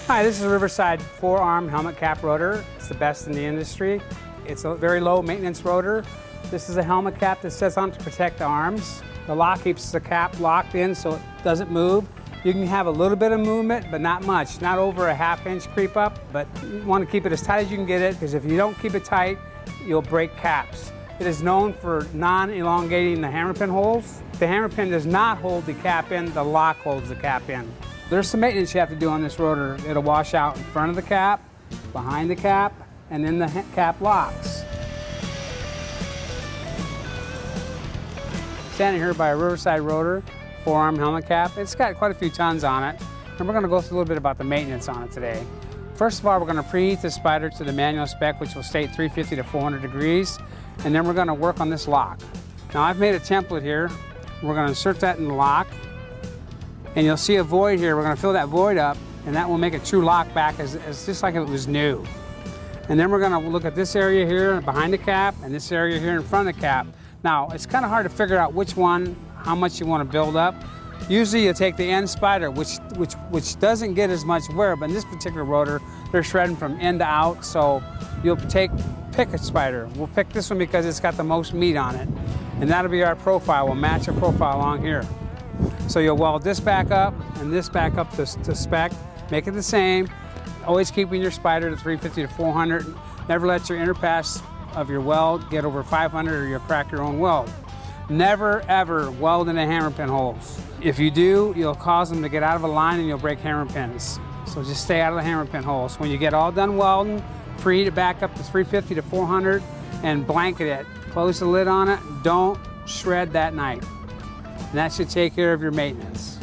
Hi, this is a Riverside 4-arm helmet cap rotor. It's the best in the industry. It's a very low maintenance rotor. This is a helmet cap that sets on to protect the arms. The lock keeps the cap locked in so it doesn't move. You can have a little bit of movement, but not much, not over a ½ inch creep up, but you want to keep it as tight as you can get it, because if you don't keep it tight, you'll break caps. It is known for non-elongating the hammer pin holes. The hammer pin does not hold the cap in, the lock holds the cap in. There's some maintenance you have to do on this rotor. It'll wash out in front of the cap, behind the cap, and then the cap locks. Standing here by a Riverside rotor, 4-arm helmet cap. It's got quite a few tons on it, and we're going to go through a little bit about the maintenance on it today. First of all, we're going to preheat the spider to the manual spec, which will state 350 to 400 degrees, and then we're going to work on this lock. Now I've made a template here. We're going to insert that in the lock, and you'll see a void here. We're going to fill that void up, and that will make a true lock back as just like if it was new. And then we're going to look at this area here behind the cap and this area here in front of the cap. Now, it's kind of hard to figure out which one, how much you want to build up. Usually you take the end spider, which doesn't get as much wear, but in this particular rotor, they're shredding from end to out, so you'll pick a spider. We'll pick this one because it's got the most meat on it. And that'll be our profile. We'll match our profile along here. So you'll weld this back up and this back up to spec. Make it the same. Always keeping your spider to 350 to 400. Never let your inner pass of your weld get over 500 or you'll crack your own weld. Never ever weld into hammer pin holes. If you do, you'll cause them to get out of a line and you'll break hammer pins. So just stay out of the hammer pin holes. When you get all done welding, preheat it back up to 350 to 400 and blanket it. Close the lid on it. Don't shred that night. And that should take care of your maintenance.